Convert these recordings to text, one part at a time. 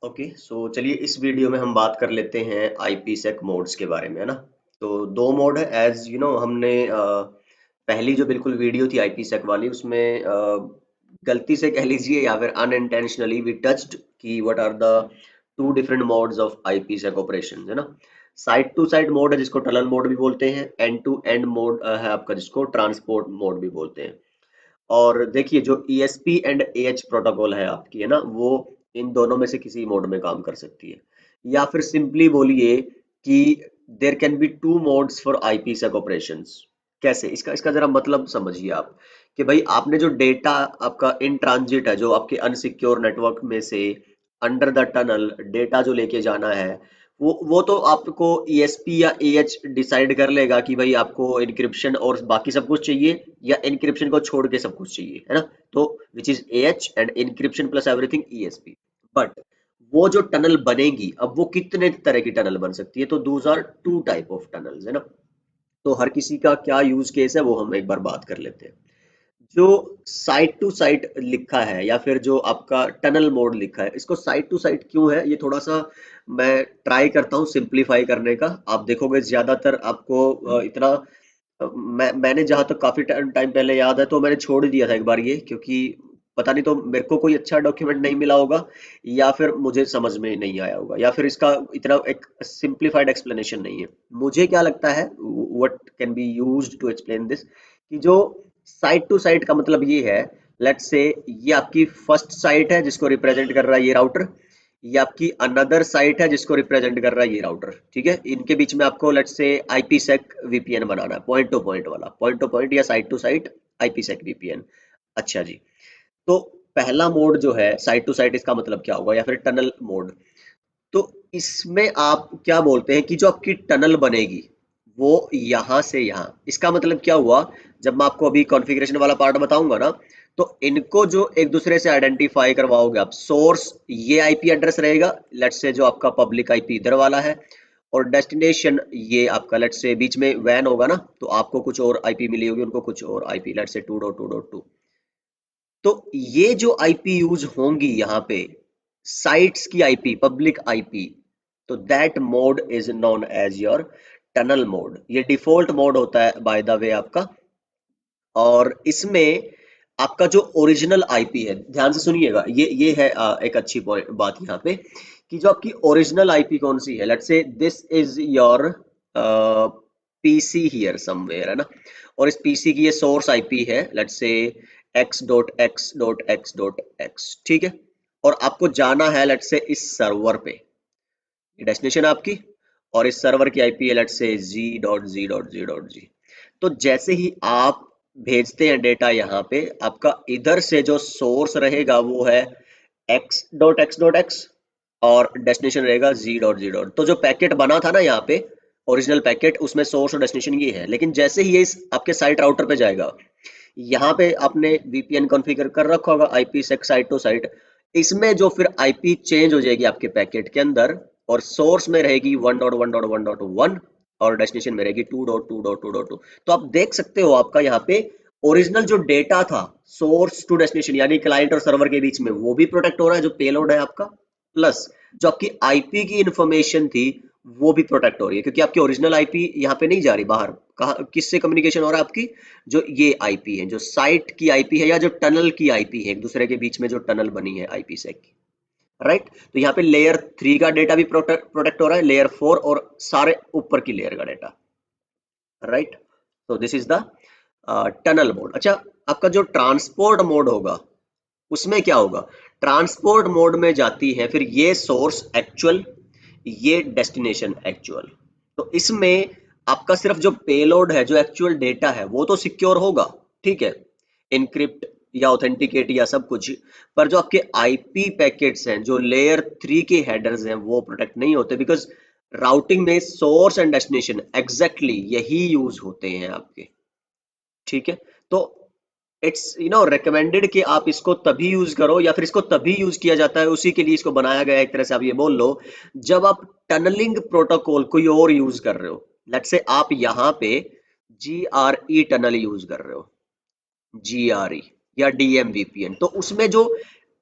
Okay so चलिए इस video में हम बात कर लेते हैं आईपीसेक मोड्स के बारे में, है ना। तो दो मोड है, एज यू नो हमने पहली जो बिल्कुल वीडियो थी आईपीसेक वाली उसमें गलती से कह लीजिए या फिर अनइंटेंशनली वी टच्ड कि what are the two different modes of IPsec operations, है ना। साइड टू साइड मोड है जिसको टनल मोड भी बोलते हैं, एंड टू एंड मोड है आपका जिसको ट्रांसपोर्ट मोड भी बोलते हैं। और देखिए जो ESP एंड AH प्रोटोकॉल है आपकी, है ना, वो इन दोनों में से किसी मोड में काम कर सकती है। या फिर सिंपली बोलिए कि there can be two modes for IPsec operations. कैसे, इसका इसका जरा मतलब समझिए आप कि भाई आपने जो डेटा आपका इन ट्रांजिट है, जो आपके अनसिक्योर नेटवर्क में से अंडर द टनल डेटा जो लेके जाना है, वो तो आपको ESP या AH डिसाइड कर लेगा कि भाई आपको इनक्रिप्शन और बाकी सब कुछ चाहिए या इनक्रिप्शन को छोड़ के सब कुछ चाहिए, है ना। तो which is AH and encryption plus everything ESP। But वो जो टनल बनेगी, अब वो कितने तरह की टनल बन सकती है, तो those are two type of tunnels, है ना। तो हर किसी का क्या यूज केस है वो हम एक बार बात कर लेते हैं। जो साइड टू साइड लिखा है या फिर जो आपका टनल मोड लिखा है, इसको साइड टू साइड क्यों है, ये थोड़ा सा मैं ट्राई करता हूँ सिंप्लीफाई करने का। आप देखोगे ज्यादातर आपको इतना मैंने जहां तक काफी टाइम पहले याद है तो मैंने छोड़ दिया था एक बार ये, क्योंकि पता नहीं तो मेरे को कोई अच्छा डॉक्यूमेंट नहीं मिला होगा या फिर मुझे समझ में नहीं आया होगा या फिर इसका इतना एक सिंप्लीफाइड एक्सप्लेनेशन नहीं है। मुझे क्या लगता है what can be used to explain this, कि जो साइड टू साइड का मतलब ये है, लेट्स से ये आपकी फर्स्ट साइट है जिसको रिप्रेजेंट कर रहा है ये राउटर, ये आपकी अनदर साइट है जिसको रिप्रेजेंट कर रहा है ये राउटर, ठीक है। इनके बीच में आपको लेट्स से आईपीसेक वीपीएन बनाना है, पॉइंट टू पॉइंट वाला, पॉइंट टू पॉइंट या side to side IPsec VPN. अच्छा जी। तो पहला मोड जो है साइड टू साइड, इसका मतलब क्या होगा, या फिर टनल मोड। तो इसमें आप क्या बोलते हैं कि जो आपकी टनल बनेगी वो यहां से यहां, इसका मतलब क्या हुआ, जब मैं आपको अभी कॉन्फ़िगरेशन वाला पार्ट बताऊंगा ना, तो इनको जो एक दूसरे से आइडेंटिफाई करवाओगे आप, सोर्स ये आईपी एड्रेस रहेगा, लेट्स से जो आपका पब्लिक आईपी इधर वाला है, और डेस्टिनेशन ये आपका लेट्स से बीच में वैन होगा ना, तो आपको कुछ और आईपी मिली होगी, उनको कुछ और आईपी, लेट्स से 2.2.2। तो ये जो आईपी यूज होंगी यहाँ पे, साइट्स की आईपी, पब्लिक आईपी, तो that mode is known as your tunnel mode. ये डिफॉल्ट मोड होता है बाय द वे आपका। और इसमें आपका जो ओरिजिनल आईपी है, ध्यान से सुनिएगा, ये है एक अच्छी बात यहाँ पे, कि जो आपकी ओरिजिनल आईपी कौन सी है, let's say this is your PC here somewhere, है ना। और इस पीसी की ये सोर्स आईपी है, लेट्स से x.x.x.x, ठीक है। और आपको जाना है लेट्स से इस सर्वर पे, ये डेस्टिनेशन आपकी, और इस सर्वर की आईपी है लेट्स से g.z.z.g। तो जैसे ही आप भेजते हैं डेटा यहाँ पे, आपका इधर से जो सोर्स रहेगा वो है x.x.x, और डेस्टिनेशन रहेगा z.z. तो जो पैकेट बना था ना यहाँ पे, ओरिजिनल पैकेट, उसमें सोर्स और डेस्टिनेशन ये है। लेकिन जैसे ही ये इस आपके साइट राउटर पे जाएगा, यहाँ पे आपने वीपीएन कॉन्फ़िगर कर रखा होगा IPsec site to site, इसमें जो फिर आईपी चेंज हो जाएगी आपके पैकेट के अंदर, और सोर्स में रहेगी 1.1.1.1 और डेस्टिनेशन में रहेगी 2.2.2.2। तो आप देख सकते हो आपका यहाँ पे ओरिजिनल जो डेटा था सोर्स टू डेस्टिनेशन यानी क्लाइंट और सर्वर के बीच में, वो भी प्रोटेक्ट हो रहा है जो पेलोड है आपका, प्लस जो आपकी आईपी की इंफॉर्मेशन थी वो भी प्रोटेक्ट हो रही है, क्योंकि आपकी ओरिजिनल आईपी यहाँ पे नहीं जा रही बाहर। कहा किससे कम्युनिकेशन हो रहा है आपकी, जो ये आईपी है, जो साइट की आईपी है या जो टनल की आईपी है, एक दूसरे के बीच में जो टनल बनी है आईपी से की, राइट। तो यहाँ पे लेयर 3 का डेटा भी प्रोटेक्ट हो रहा है, लेयर 4 और सारे ऊपर की लेयर का डेटा, राइट। तो this is the tunnel mode. अच्छा, आपका जो ट्रांसपोर्ट मोड होगा उसमें क्या होगा, ट्रांसपोर्ट मोड में जाती है फिर ये सोर्स एक्चुअल, ये डेस्टिनेशन एक्चुअल। तो इसमें आपका सिर्फ जो पेलोड है, जो एक्चुअल डेटा है, वो तो सिक्योर होगा, ठीक है, इनक्रिप्ट या ऑथेंटिकेट या सब कुछ। पर जो आपके आईपी पैकेट्स हैं, जो लेयर 3 के हेडर्स हैं, वो प्रोटेक्ट नहीं होते, बिकॉज राउटिंग में सोर्स एंड डेस्टिनेशन एग्जैक्टली यही यूज होते हैं आपके, ठीक है। तो इट्स रिकमेंडेड कि आप इसको तभी यूज करो, या फिर इसको तभी यूज किया जाता है, उसी के लिए इसको बनाया गया है, एक तरह से आप ये बोल लो, जब आप टनलिंग प्रोटोकॉल कोई और यूज कर रहे हो। लेट्स से आप यहाँ पे GRE टनल यूज कर रहे हो, GRE या DMVPN, तो उसमें जो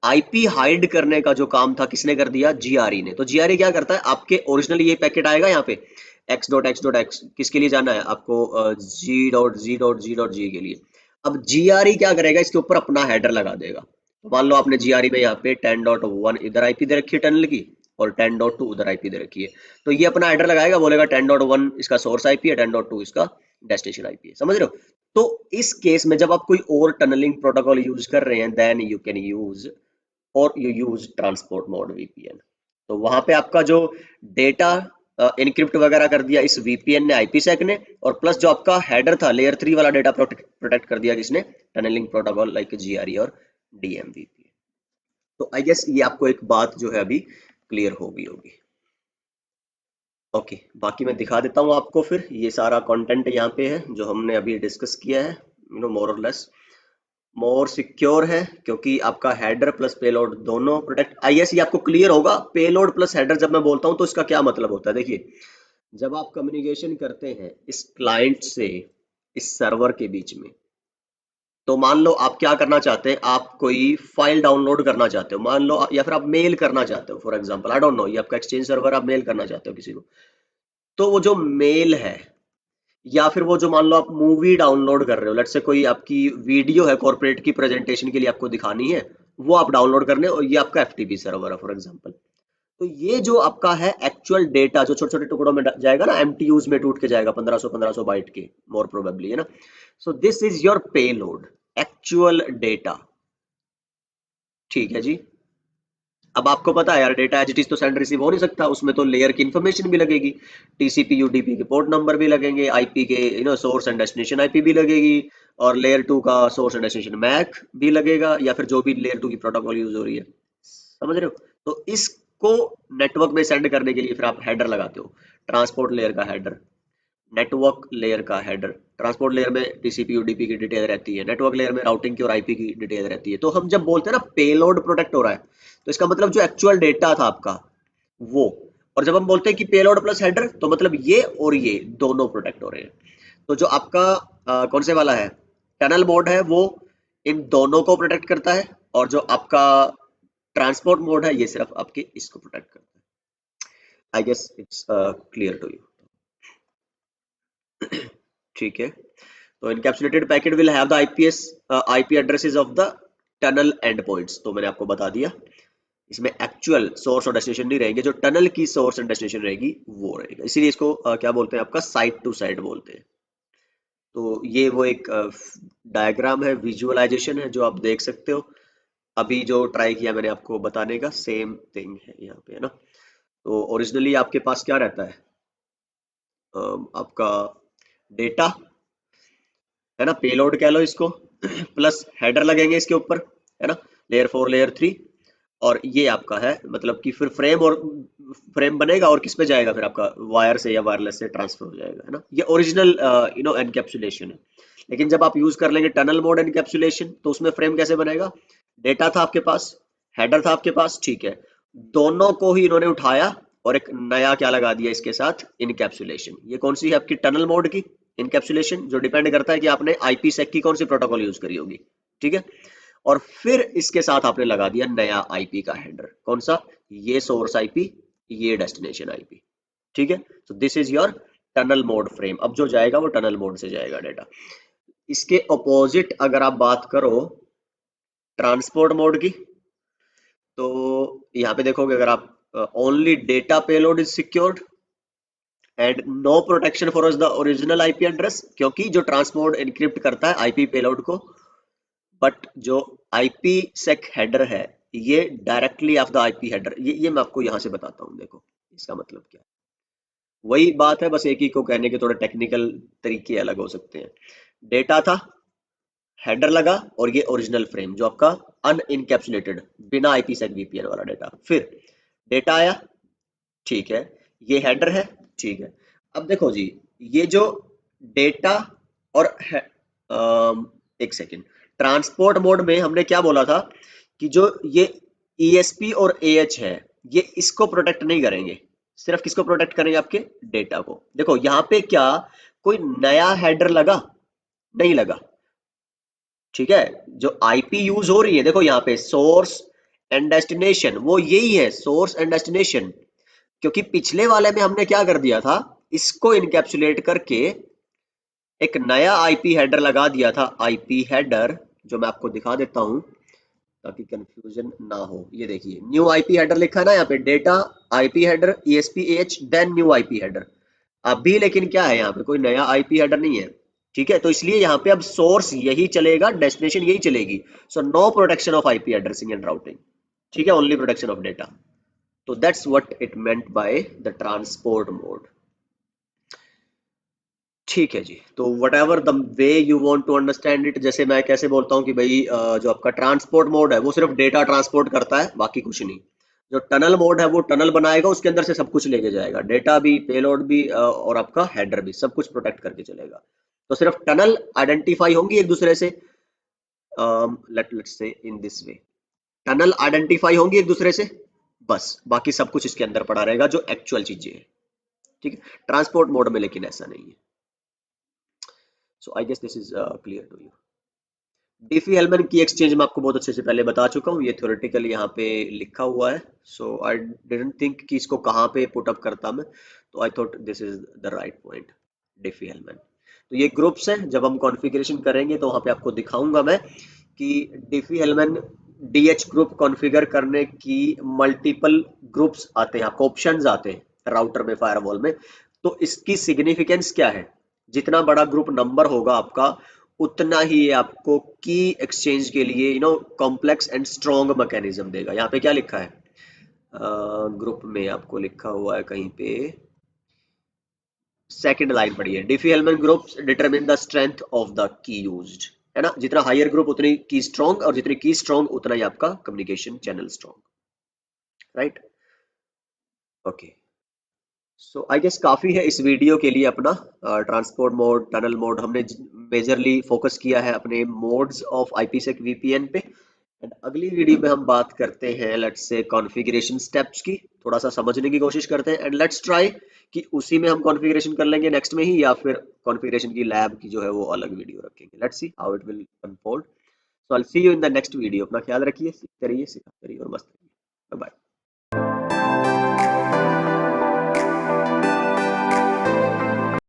आईपी हाइड करने का जो काम था किसने कर दिया, जीआरई ने। तो जीआरई क्या करता है, आपके ओरिजिनली ये पैकेट आएगा यहाँ पे x.x.x किसके लिए जाना है आपको, g.g.g के लिए। अब जीआरई क्या करेगा, इसके ऊपर अपना हेडर लगा देगा। तो मान लो आपने जीआरई में यहाँ पे 10.1 इधर आईपी दे रखी है टनल की, और 10.2 उधर आईपी दे रखी है। तो ये अपना हेडर लगाएगा, बोलेगा 10.1 इसका सोर्स आईपी है, 10.2 इसका डेस्टिनेशन आईपी है, समझ रहे हो। तो इस केस में जब आप कोई और टनलिंग प्रोटोकॉल यूज कर रहे हैं, देन यू कैन यूज और you use transport mode VPN. तो वहां पे आपका जो डेटा इनक्रिप्ट वगैरह कर दिया इस वीपीएन ने, आईपीसेक ने, और प्लस जो आपका हेडर था लेयर 3 वाला डेटा प्रोटेक्ट कर दिया किसने, टनलिंग प्रोटोकॉल लाइक जीआरई और डीएमवीपी। तो आई गेस ये आपको एक बात जो है अभी क्लियर हो गई होगी। ओके, बाकी मैं दिखा देता हूँ आपको, फिर ये सारा कंटेंट यहाँ पे है जो हमने अभी डिस्कस किया है, मोर और लेस। मोर सिक्योर है क्योंकि आपका हेडर प्लस पेलोड दोनों प्रोटेक्ट। आई गेस ये आपको क्लियर होगा, पेलोड प्लस हेडर जब मैं बोलता हूँ तो इसका क्या मतलब होता है। देखिए, जब आप कम्युनिकेशन करते हैं इस क्लाइंट से इस सर्वर के बीच में, तो मान लो आप क्या करना चाहते हैं, आप कोई फाइल डाउनलोड करना चाहते हो, मान लो, या फिर आप मेल करना चाहते हो, for example I don't know, ये आपका एक्सचेंज सर्वर, आप मेल करना चाहते हो किसी को। तो वो जो मेल है, या फिर वो जो मान लो आप मूवी डाउनलोड कर रहे हो, लेट्स से कोई आपकी वीडियो है कॉर्पोरेट की प्रेजेंटेशन के लिए आपको दिखानी है, वो आप डाउनलोड करने, और ये आपका एफटीपी सर्वर है फॉर एग्जांपल। तो ये जो आपका है एक्चुअल डेटा जो छोटे छोटे टुकड़ों में जाएगा ना, एमटीयूज में टूट के जाएगा, 1500 बाइट के मोर प्रोबेबली, है ना। So this is your payload, actual data, ठीक है जी। अब आपको पता है यार, डेटा एज इट इज तो सेंड रिसीव हो नहीं सकता, उसमें तो लेयर की इंफॉर्मेशन भी लगेगी, टीसीपी यूडीपी के पोर्ट नंबर भी लगेंगे, आईपी के सोर्स एंड डेस्टिनेशन आईपी भी लगेगी, और लेयर 2 का सोर्स एंड डेस्टिनेशन मैक भी लगेगा, या फिर जो भी लेयर 2 की प्रोटोकॉल यूज हो रही है, समझ रहे हो। तो इसको नेटवर्क में सेंड करने के लिए फिर आप हेडर लगाते हो, ट्रांसपोर्ट लेयर का हेडर, नेटवर्क लेयर का हेडर। ट्रांसपोर्ट लेयर में टीसीपी यूडीपी की डिटेल रहती है, नेटवर्क लेयर में राउटिंग की और आईपी की डिटेल रहती है। तो हम जब बोलते हैं ना पेलोड प्रोटेक्ट हो रहा है, तो इसका मतलब जो एक्चुअल डेटा था आपका वो। और जब हम बोलते हैं कि पेलोड प्लस हेडर, तो मतलब ये और ये दोनों प्रोटेक्ट हो रहे हैं। तो जो आपका कौन से वाला है, टनल मोड है, वो इन दोनों को प्रोटेक्ट करता है, और जो आपका ट्रांसपोर्ट मोड है, ये सिर्फ आपके इसको प्रोटेक्ट करता है। I guess it's clear to you. ठीक है। तो encapsulated packet will have the IPs IP addresses of the tunnel end points, तो मैंने आपको बता दिया। इसमें एक्चुअल सोर्स और डेस्टिनेशन नहीं रहेंगे, जो टनल की सोर्स एंड डेस्टिनेशन रहेगी वो रहेगा, इसीलिए इसको क्या बोलते हैं, आपका साइड टू साइड बोलते हैं। तो ये वो एक डायग्राम है, विजुअलाइजेशन है, जो आप देख सकते हो। अभी जो ट्राई किया मैंने आपको बताने का, सेम थिंग है यहाँ पे, है ना। तो ओरिजिनली आपके पास क्या रहता है, आपका डेटा, है ना, पेलोड कह लो इसको, प्लस हेडर लगेंगे इसके ऊपर, है ना, लेयर 4 लेयर 3, और ये आपका है, मतलब कि फिर फ्रेम, और फ्रेम बनेगा और किस पे जाएगा, फिर आपका वायर से या वायरलेस से ट्रांसफर हो जाएगा, है ना। ये ओरिजिनल एनकैप्सुलेशन है। लेकिन जब आप यूज कर लेंगे टनल मोड एनकैप्सुलेशन, तो उसमें फ्रेम कैसे बनेगा, डेटा था आपके पास, हेडर था आपके पास, ठीक है, दोनों को ही इन्होंने उठाया और एक नया क्या लगा दिया इसके साथ, इनकैप्सुलेशन। ये कौन सी है आपकी, टनल मोड की इनकैप्सुलेशन, जो डिपेंड करता है कि आपने आईपीसेक की कौन सी प्रोटोकॉल यूज करी होगी, ठीक है। और फिर इसके साथ आपने लगा दिया नया आईपी का हेडर, कौन सा, ये सोर्स आईपी, ये डेस्टिनेशन आईपी, ठीक है। तो this is your tunnel mode frame. अब जो जाएगा वो टनल मोड से जाएगा डेटा। इसके ऑपोजिट अगर आप बात करो ट्रांसपोर्ट मोड की, तो यहाँ पे देखोगे, अगर आप only data payload is secured and no protection for the original IP address, क्योंकि जो ट्रांसपोर्ट एनक्रिप्ट करता है आईपी पेलोड को, बट जो आईपी सेक हेडर है, ये directly of the IP header, ये मैं आपको यहां से बताता हूँ, देखो इसका मतलब क्या है। वही बात है, बस एक ही को कहने के थोड़े टेक्निकल तरीके अलग हो सकते हैं। डेटा था, हेडर लगा, और ये ओरिजिनल फ्रेम जो आपका अनइनकैप्सुलेटेड बिना आईपी सेक वीपीएन वाला डेटा, फिर डेटा आया, ठीक है, ये हेडर है, ठीक है। अब देखो जी, ये जो डेटा और एक सेकेंड, ट्रांसपोर्ट मोड में हमने क्या बोला था कि जो ये ईएसपी और एएच है, ये इसको प्रोटेक्ट नहीं करेंगे, सिर्फ किसको प्रोटेक्ट करेंगे, आपके डेटा को। देखो यहाँ पे क्या कोई नया हेडर लगा, नहीं लगा, ठीक है। जो आईपी यूज हो रही है, देखो यहाँ पे सोर्स एंड डेस्टिनेशन, वो यही है सोर्स एंड डेस्टिनेशन। क्योंकि पिछले वाले में हमने क्या कर दिया था, इसको इनकैप्सुलेट करके एक नया आईपी हेडर लगा दिया था, आईपी हेडर, जो मैं आपको दिखा देता हूं ताकि कंफ्यूजन ना हो। ये देखिए न्यू आईपी हेडर लिखा है ना यहाँ पे, data IP header ESPH then new IP header. अभी लेकिन क्या है, यहाँ पे कोई नया आईपी हेडर नहीं है, ठीक है। तो इसलिए यहाँ पे अब सोर्स यही चलेगा, डेस्टिनेशन यही चलेगी। So no protection of IP addressing and routing, ठीक है, ओनली प्रोटेक्शन ऑफ डेटा। तो that's what it meant by the transport mode. ठीक है जी। तो whatever the way you want to understand it, जैसे मैं कैसे बोलता हूँ कि भाई जो आपका ट्रांसपोर्ट मोड है वो सिर्फ डेटा ट्रांसपोर्ट करता है, बाकी कुछ नहीं। जो टनल मोड है वो टनल बनाएगा, उसके अंदर से सब कुछ लेके जाएगा, डेटा भी, पेलोड भी, और आपका हेडर भी, सब कुछ प्रोटेक्ट करके चलेगा। तो सिर्फ टनल आइडेंटिफाई होंगी एक दूसरे से, let's say in this way, tunnel identify होंगी एक दूसरे से, बस बाकी सब कुछ इसके अंदर पड़ा रहेगा जो एक्चुअल चीजें हैं, ठीक है। ट्रांसपोर्ट मोड में लेकिन ऐसा नहीं है। So I guess this is clear to you. Diffie Hellman key exchange मैं आपको बहुत अच्छे से पहले बता चुका हूँ, ये थ्योरेटिकल यहाँ पे लिखा हुआ है। सो आई डिडंट थिंक कि इसको कहाँ पे पुट अप करता मैं, तो I thought this is the right point, d phi Hellman. तो ये ग्रुप्स हैं, जब हम कॉन्फ़िगरेशन करेंगे तो वहाँ पे आपको दिखाऊंगा मैं कि Diffie Hellman DH group configure करने की मल्टीपल ग्रुप्स आते हैं, आपको ऑप्शंस आते हैं राउटर में, फायरवॉल में। तो इसकी सिग्निफिकेंस क्या है, जितना बड़ा ग्रुप नंबर होगा आपका, उतना ही ये आपको की एक्सचेंज के लिए कॉम्प्लेक्स एंड स्ट्रॉन्ग मैकेनिज्म देगा। यहाँ पे क्या लिखा है, ग्रुप में आपको लिखा हुआ है कहीं पे, सेकंड लाइन पढ़िए, Diffie Hellman groups determine the strength of the key used, है ना। जितना हायर ग्रुप उतनी की स्ट्रॉन्ग, और जितनी की स्ट्रॉन्ग उतना ही आपका communication channel strong, right. Okay, so I guess काफी है इस वीडियो के लिए अपना। ट्रांसपोर्ट मोड, टनल मोड, हमने मेजरली फोकस किया है अपने मोड्स ऑफ आईपीसेक वीपीएन पे। एंड अगली वीडियो में हम बात करते हैं लेट्स से कॉन्फ़िगरेशन स्टेप्स की, थोड़ा सा समझने की कोशिश करते हैं, एंड लेट्स ट्राई कि उसी में हम कॉन्फ़िगरेशन कर लेंगे नेक्स्ट में ही, या फिर कॉन्फ़िगरेशन की लैब की जो है वो अलग वीडियो रखेंगे। Let's see how it will unfold. So I will see you in the next video. अपना ख्याल रखिए, सीखते रहिए, सिखाते रहिए और मस्त रहिए।